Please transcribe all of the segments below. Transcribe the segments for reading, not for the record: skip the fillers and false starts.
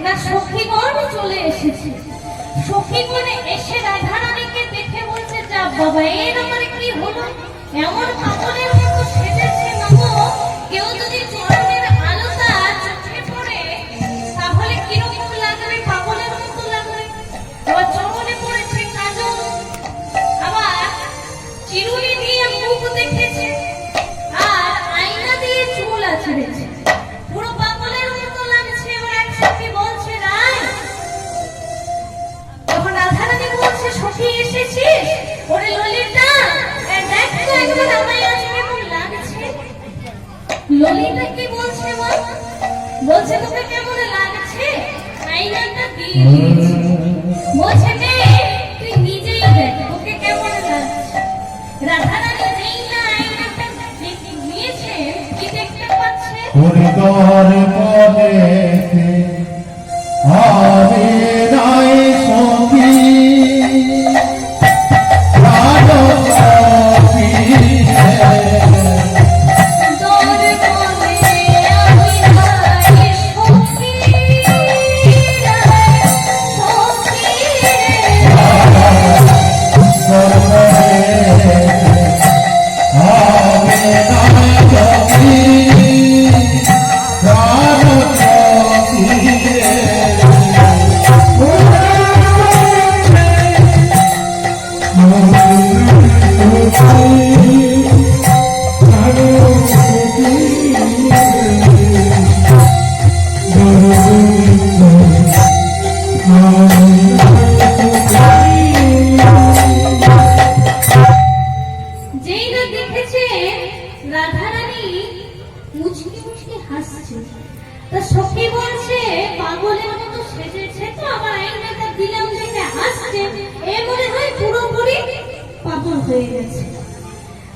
না সখীগণ চলে এসেছে। সখীগণ এসে রাধারানীকে দেখে বলছে, যা বাবা এর আমার কি হলো, এমন পাগলের মতো সেজেছে মাগো, কেউ যদি চরণের আলোটা চোখে পড়ে তাহলে কিরকম লাগবে, পাগলের মতো লাগবে। আবার চরণে পড়েছে কাজল, আবার চিরুনি দিয়ে মুখ দেখেছে, আর আয়না দিয়ে চুল আছড়েছে, পুরো পাগলের মতো লাগছে। এবার এক সখী বলছে, রাই, তখন রাধারানী বলছে, সখী এসেছিস? ওরে ললিতা, দেখ তো একবার আমায় আজ কেমন লাগছে। ললিতা কি বলছে মা? বলছে, তোকে কেমন লাগছে? আয়নাটা দিয়ে দিয়েছি। বলছে, নে তুই নিজেই দেখ তোকে কেমন লাগছে। রাধারানী যেই না আয়নাটা নিয়েছে, কি দেখতে পাচ্ছে? হরিদর পদেতে আরে রায় সখী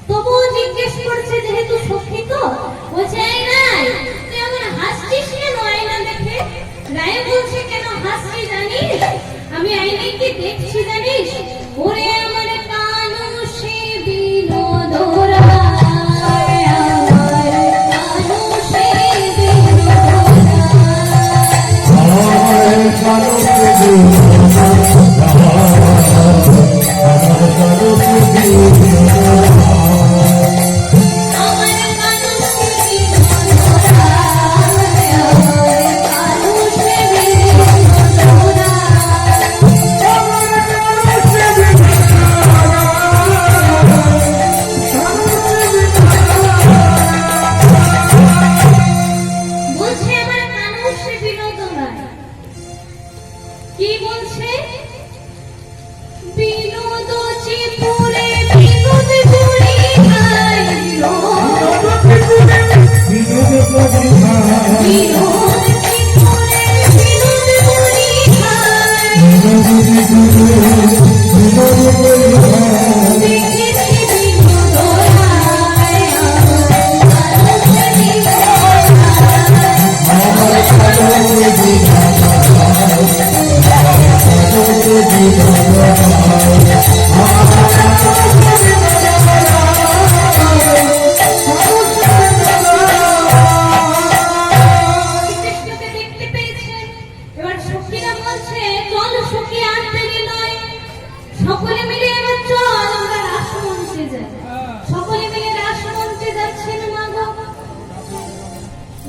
তবুও জিজ্ঞেস করছে, যেহেতু সখী তো, বলছে, এই রাই, তুই আমার হাসছিস কেন আয়না দেখে? রায় বলছে, কেন হাসছি জানিস? আমি আয়নায় কি দেখছি জানিস? ওরে আমার কানুষে বিনোদ রায়, আমার কানুষে বিনোদ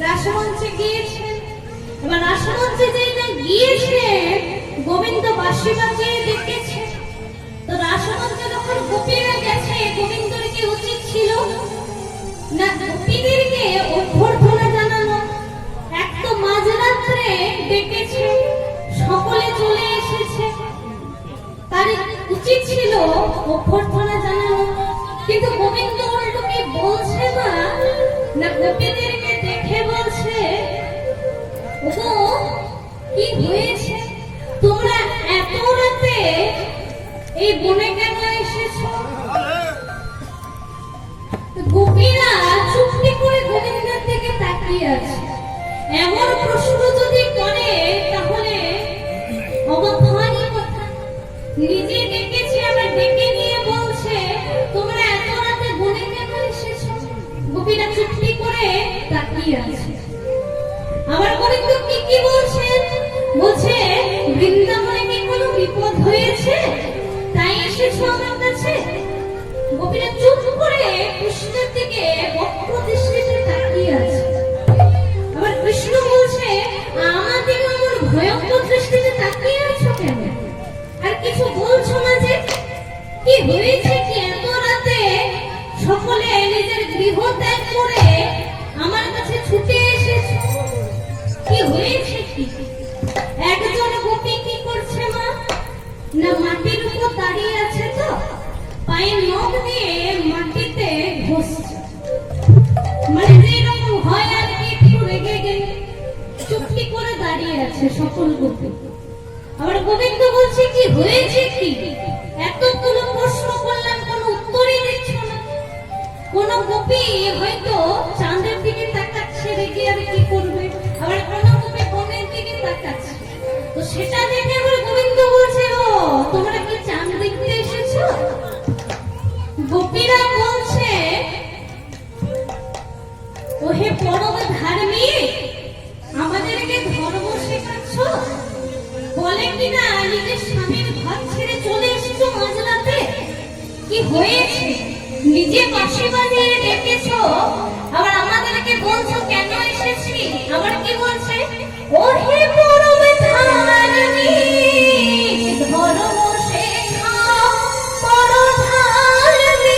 রাসমঞ্চে গিয়েছেন। এবার রাসমঞ্চে যেই না গিয়েছে, গোবিন্দ বাঁশি বাজিয়ে ডেকেছে। তো রাসমঞ্চে যখন গোপীরা গেছে, গোবিন্দর কি উচিত ছিল না গোপীদেরকে অভ্যর্থনা জানানো? এক তো মাঝরাত্রে ডেকেছে, সকলে চলে এসেছে, তার উচিত ছিল অভ্যর্থনা জানানো। কিন্তু গোবিন্দ উল্টো কি বলছে না গোপীদেরকে দেখে বলছে, ও কি হয়েছে, তোমরা এত রাতে এই বনে কেন এসেছো? গোপীরা চুপটি করে গোবিন্দের দিকে তাকিয়ে আছে। এমন প্রশ্ন যদি করে তাহলে অবাক হওয়ারই কথা। নিজে ডেকেছে, আবার ডেকে নিয়ে বলছে, তোমরা এত রাতে বনে কেন এসেছো? গোপীরা চুপটি করে তাকিয়ে আছে। আবার গোবিন্দ কি বলছেন দিয়েছো আমার কাছে? গোপীরা চুপ করে কৃষ্ণের দিকে বক্র দৃষ্টিতে তাকিয়ে আছে। আবার কৃষ্ণ বলছে, আমার দিকে আমার ভয়ঙ্কর দৃষ্টিতে তাকিয়ে আছো কেন? আর কিছু বলছো না যে? কি হয়েছে কি এত রাতে সকলে নিজের গৃহ ত্যাগ করে আমার কাছে ছুটে এসেছো? কি হয়েছে কি? একজন গোপী কি করছে মা? না মাটির উপর দাঁড়িয়ে আছে, তো পায়ের নখ দিয়ে মাটিতে ঘষছে, মানে যেরকম হয় আর কি, একটু রেগে গেলে চুপটি করে দাঁড়িয়ে আছে সকল গোপী। আবার গোবিন্দ বলছে, কি হয়েছে কি? এতগুলো প্রশ্ন করলাম, কোনো উত্তরই দিচ্ছ না। কোন গোপী হয়তো চাঁদের দিকে তাকাচ্ছে রেগে, আর কি করবে? আবার কোন গোপী বনের দিকে তাকাচ্ছে, তো সেটা দেখে আবার গোবিন্দ বলছে, ও তোমরা কি চাঁদ দেখতে এসেছো? গোপীরা বলছে, ও হে পরম ধার্মিক, আমাদেরকে ধর্ম শেখাচ্ছ? বলে কিনা নিজের স্বামীর ঘর ছেড়ে চলে এসেছো মাঝরাতে। কি হয়েছে? নিজে বাঁশি বাজিয়ে ডেকেছো, আবার আমাদেরকে বলছো কেন এসেছি? আবার কি বলছে, ও হে পরম ধার্মিক, ধর্ম শেখাও পরম ধার্মিক।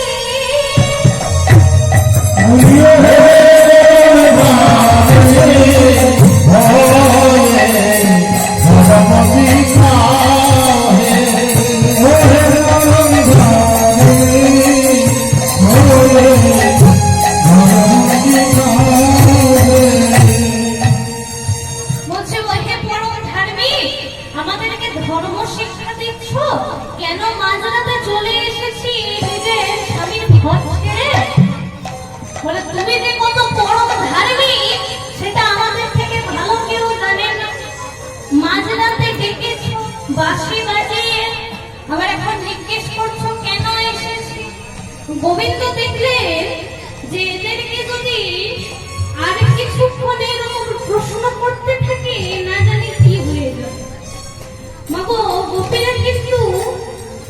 বলছে, ও হে পরম ধার্মিক, আমাদেরকে ধর্ম শিক্ষা দিচ্ছ? কেন মাঝরাতে চলে এসেছি নিজের স্বামীর ঘর ছেড়ে? বলে, তুমি যে কত পরম ধার্মিক সেটা আমাদের থেকে ভালো কেউ জানে না। মাঝরাতে ডেকেছো বাঁশি বাজিয়ে, আবার এখন জিজ্ঞেস করছো কেন এসেছি। গোবিন্দ দেখলেন যে এদেরকে যদি আর কিছুক্ষণ এরকম প্রশ্ন করতে থাকে, না জানি কি হয়ে যাবে। মাগো, গোপীরা কিন্তু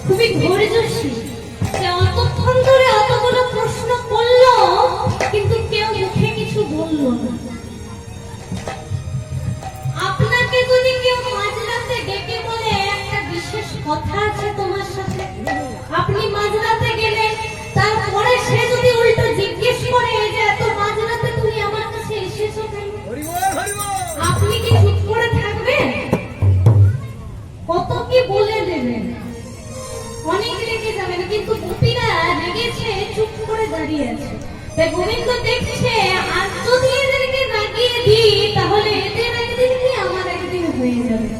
খুবই ধৈর্যশীল, যে অতক্ষণ ধরে অতগুলো প্রশ্ন করলো কিন্তু কেউ মুখে কিছু বলল না। আপনাকে যদি কেউ মাঝরাতে ডেকে বলে, একটা বিশেষ কথা আছে তোমার সাথে, আপনি মাঝরাতে গেলেন, তারপরে সে যদি উল্টো জিজ্ঞেস করে যে এত মাঝরাতে তুমি আমার কাছে এসেছো কেন, আপনি কি চুপ করে থাকবেন? কত কি বলে দেবেন, অনেক রেগে যাবেন। কিন্তু গোপীরা রেগেছে, চুপ করে দাঁড়িয়ে আছে। তাই গোবিন্দ দেখছে, আর যদি এদেরকে রাগিয়ে দিই তাহলে এদের একদিন কি আমার একদিন হয়ে যাবে।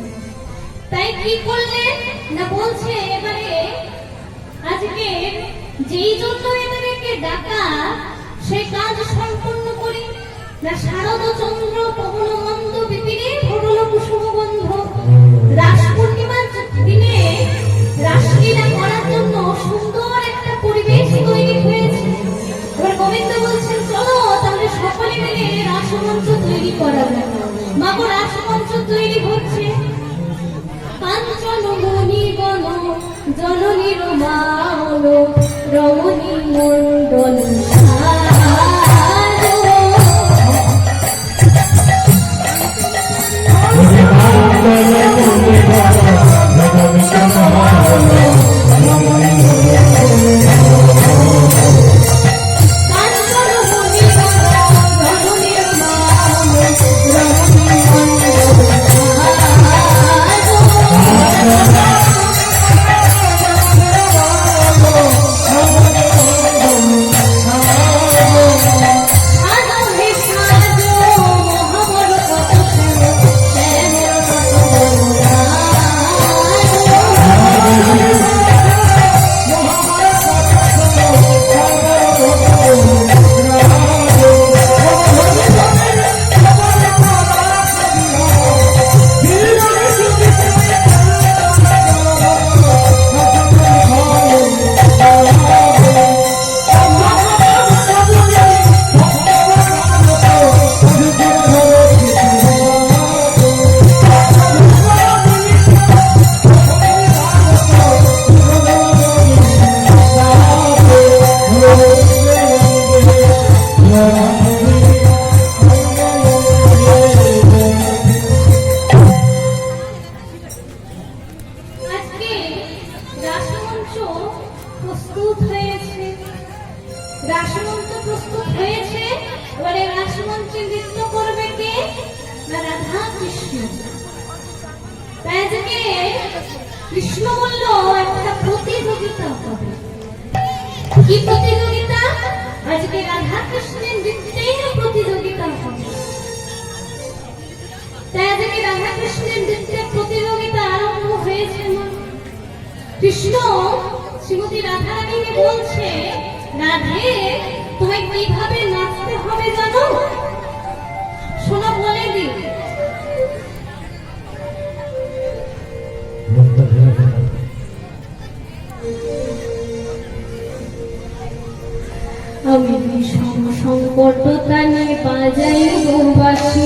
তাই কি করলেন না, বলছে এবারে আজকে যেই জন্য এদেরকে ডাকা সেই কাজ সম্পূর্ণ করি না। শারদ চন্দ্র পবন মন্দ বিপিনে ঘটল কুসুম গন্ধ। রাস পূর্ণিমার দিনে রাসলীলা করার জন্য সুন্দর একটা পরিবেশ তৈরি হয়েছে। এবার গোবিন্দ বলছেন, চলো তাহলে সকলে মিলে রাসমঞ্চ তৈরি করা যায়। মাগো, রাসমঞ্চ তৈরি হচ্ছে। কাঞ্চন মণিগণ জননীর মাল রমণী মণ্ডল রাসমঞ্চ প্রস্তুত হয়েছে, রাসমঞ্চ প্রস্তুত হয়েছে। এবারে রাসমঞ্চে নৃত্য করবে কে? না রাধা কৃষ্ণ। তাই আজকে কৃষ্ণ বলল একটা প্রতিযোগিতা হবে। কি প্রতিযোগিতা? আজকে রাধা কৃষ্ণের নৃত্যের প্রতিযোগিতা হবে। তাই আজকে রাধা কৃষ্ণের নৃত্যের প্রতিযোগিতা আরম্ভ হয়েছে। কৃষ্ণ শ্রীমতী রাধা রানীকে বলছে, রাধে তোমায় কিভাবে নাচতে হবে জানো? শোনো বলে দি। আমি বিষম সংকট তানে বাজাই বাঁশি,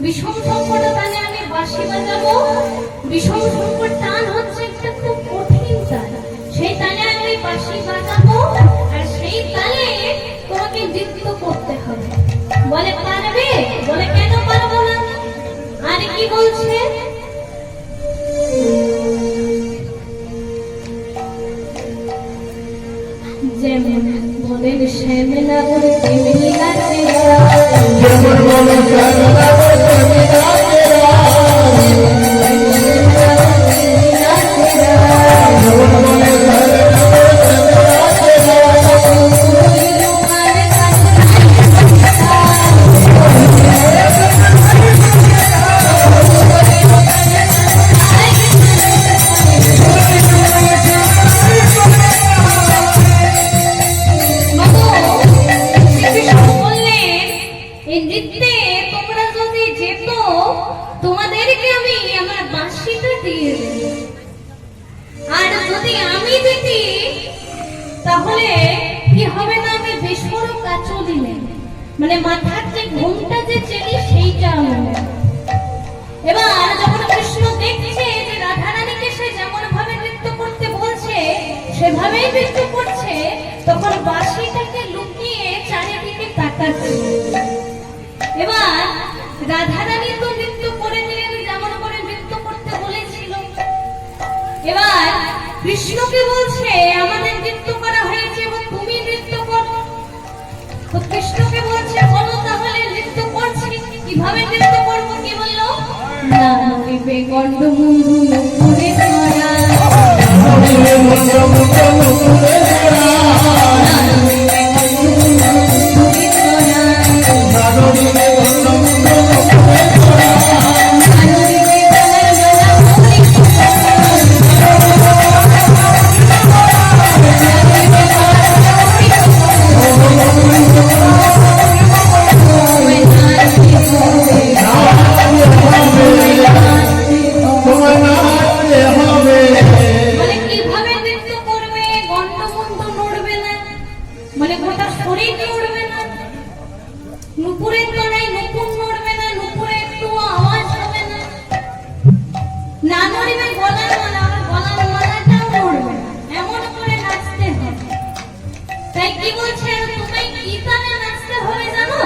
বিষম সংকট তানে আমি বাঁশি বাজাবো। বিষম সংকট টান হচ্ছে একটা খুব কঠিন তান, সেই তালে আমি বাঁশি বাজাবো আর সেই তালে তোমাকে নৃত্য করতে হবে। বলে পারবে? বলে কেন পারবো না? আর কি বলছে? যেমন বলেন শ্যামলা বলে তেমনি নাচে, যেমন বলেন শ্যামলা বলে তেমনি নাচে, যেমন বলেন শ্যামলা বলে তোমাদেরকে আমি আমার বাঁশিটা দিয়ে দেব। আর যদি আমি দিতি তাহলে কি হবে না, আমি বিস্ফোরক কাচও দিলে মানে মাথার যে ঘুমটা যে চেলি সেইটা হবে। এবার যখন কৃষ্ণ দেখছে যে রাধা রানীকে সে যেমন ভাবে নৃত্য করতে বলছে সেভাবেই নৃত্য করছে, তখন বাঁশিটাকে লুকিয়ে চারিদিকে তাকাচ্ছে। এবার রাধা রানী তো নৃত্য করে দিলেন যেমন করে নৃত্য করতে বলেছিল। এবার কৃষ্ণকে বলছে আমাদের নৃত্য করা হয়েছে এবং তুমি নৃত্য করো। তো কৃষ্ণকে বলছে বলো তাহলে নৃত্য করছি, কিভাবে নৃত্য করবো? কি বললো? না নইবে গন্ডমুন্ডু নুপুরে ধরা, মানে গোটা শরীর নড়বে না, নুপুরের তলায় নুপুর নড়বে না, নুপুরে একটু আওয়াজ হবে না, না নড়বে গলার মালা, গলার মালাটাও নড়বে না, এমন করে নাচতে হবে। তাই কি বলছে তোমায় কি তালে নাচতে হবে জানো?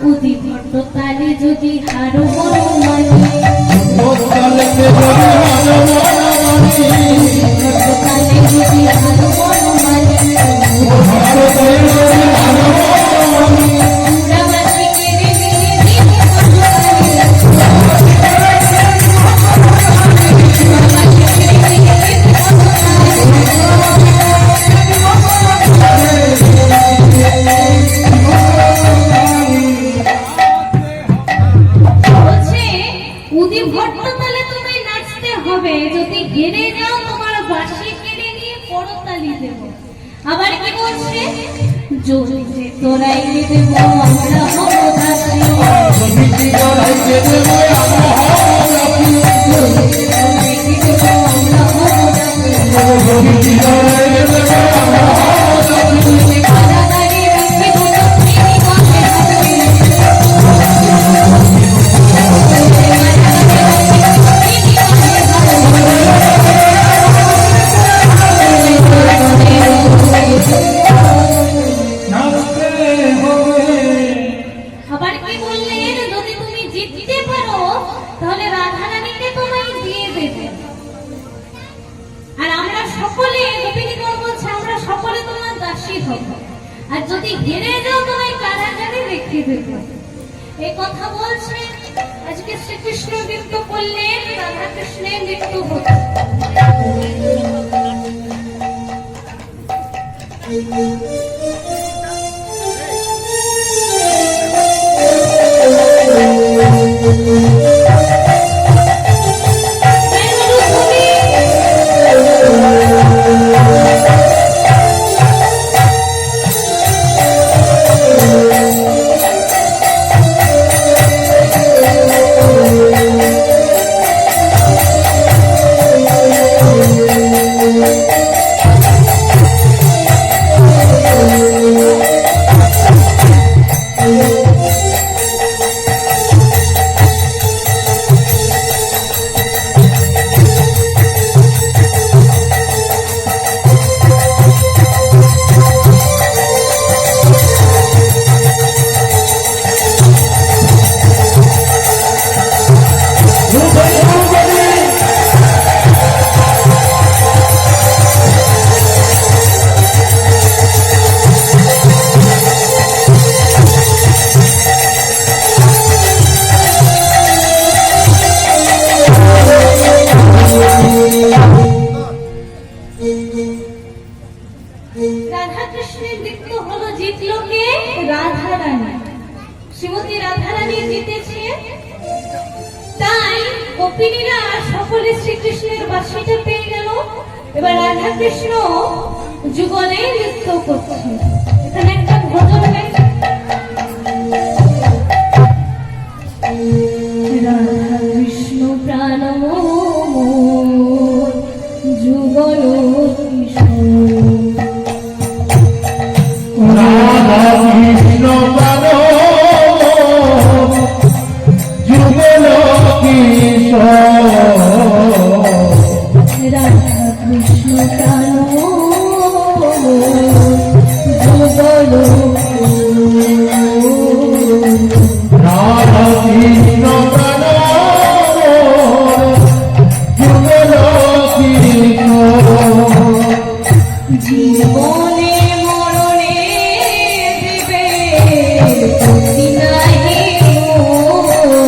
উদি ভট্ট তালে যদি হারো বড় মানে, তালে যদি হারো বড় মানে, যদি হেরে যাও তোমার বাঁশি কেড়ে নিয়ে করতালি দেব। আবার কি বলছে? জমিতে তোরাই দেব আমরা হব দাসী জমিতে তোরাই দেব আমরা হব দাসী জমিতে তোরাই দেব আমরা হব দাসী জমিতে তোরাই দেব আমরা হব দাসী কারাগারে রাখিব দক্ষিণী পথে হাঁটবে আবার কি বললেন যদি তুমি জিততে পারো তাহলে রাধারানীকে তোমায় দিয়ে দেবে আর আমরা সকলে গোপিনীগণ বলছে আমরা সকলে তোমার দাসী হব আর যদি হেরে যাও তোমায় কারাগারে রেখে দেবে এই কথা বলছে আজকে শ্রীকৃষ্ণ নৃত্য করলেন রাধা কৃষ্ণের নৃত্য হচ্ছে রাধা কৃষ্ণের নৃত্য হলো জিতলো কে রাধারানী শ্রীমতী রাধারানী জিতেছে তাই গোপিনীরা সকলে শ্রীকৃষ্ণের বাঁশিটা পেয়ে গেল এবার রাধা কৃষ্ণ যুগলে নৃত্য করছে এখানে একটা ভজন গাইছে রাধা কৃষ্ণ প্রাণ যুগল রাধা কৃষ্ণ প্রাণ যুগল কিশোর রাধা কৃষ্ণ প্রাণ যুগল রাধা কৃষ্ণ প্রাণ যুগল কিশোর জীবনে মরণে দিবে গতি নাহি Oh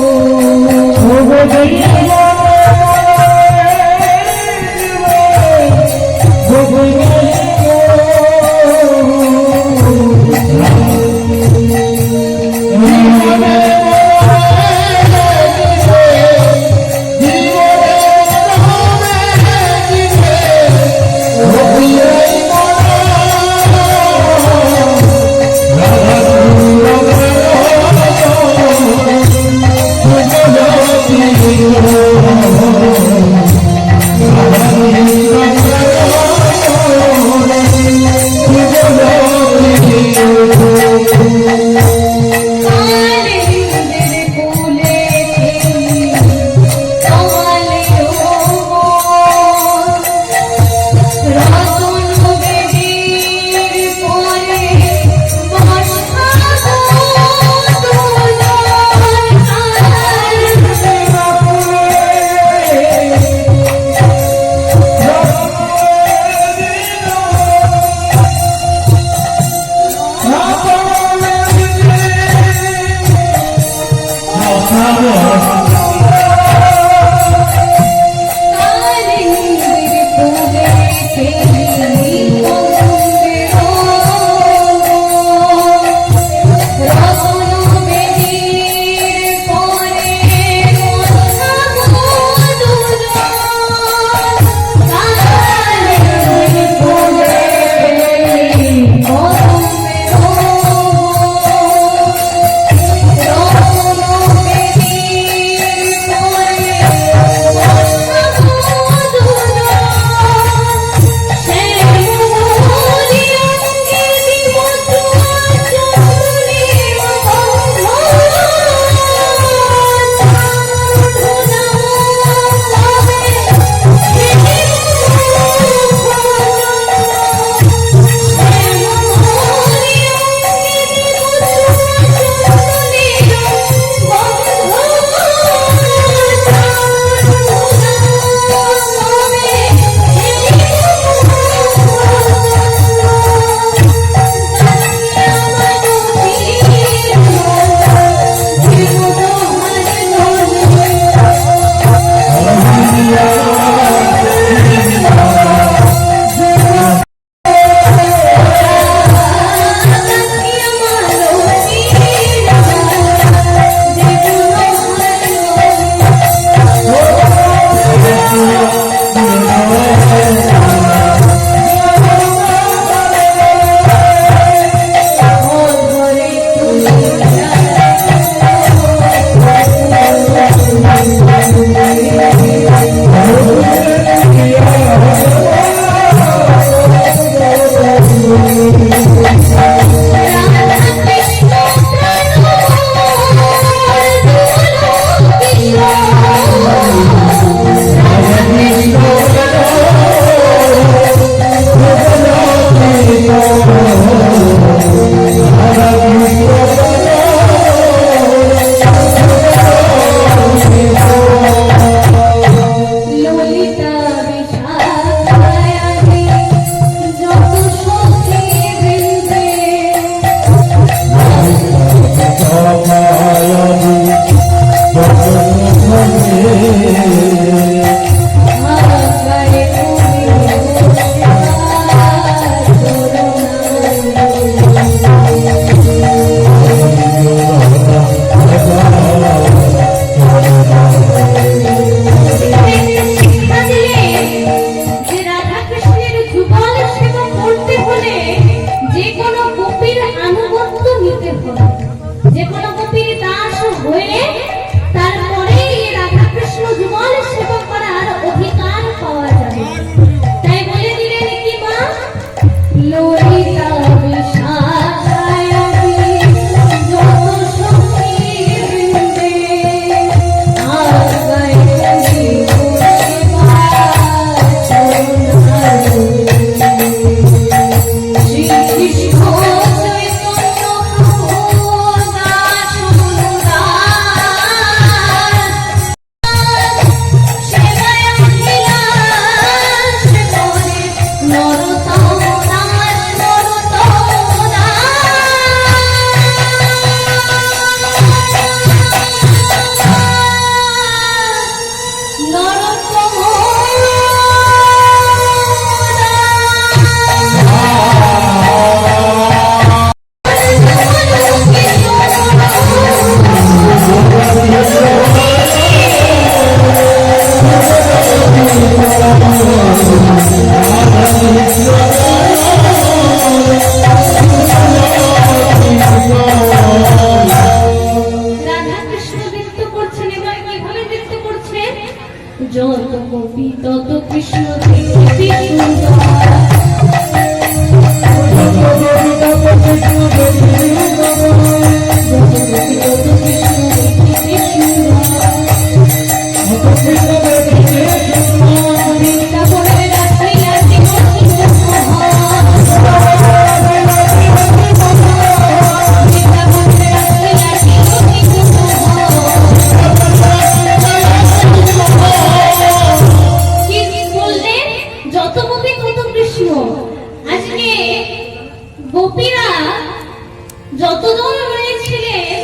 যতদূর রয়েছিলেন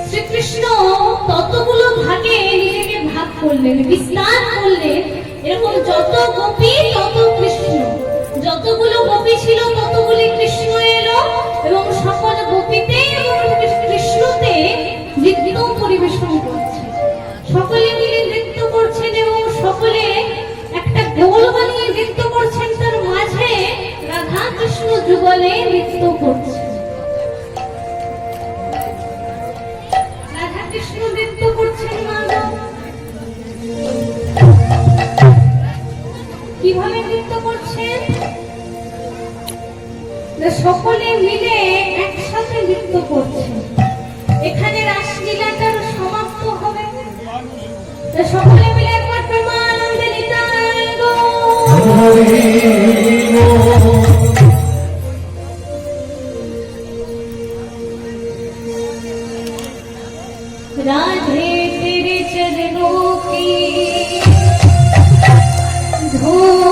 শ্রীকৃষ্ণ ততগুলো ভাগে নিজেকে ভাগ করলেন, বিস্তার করলেন। এরকম যত গোপী তত কৃষ্ণ, যতগুলো গোপী ছিল ততগুলি কৃষ্ণ এলো এবং সকল গোপীতে এবং কৃষ্ণতে নৃত্য পরিবেশন করছে। সকলে মিলে নৃত্য করছেন এবং সকলে একটা গোল বানিয়ে নৃত্য করছেন, তার মাঝে রাধা কৃষ্ণ যুগলে নৃত্য করছে। রাধা কৃষ্ণ নৃত্য করছেন মাধব। কিভাবে নৃত্য করছেন? সকলে মিলে একসাথে নৃত্য করছেন। এখানে রাসলীলাটার সমাপ্ত হবে। সকলে মিলে একবার প্রেমানন্দে নিতাই গৌর। राधे तेरे चरणों की धूल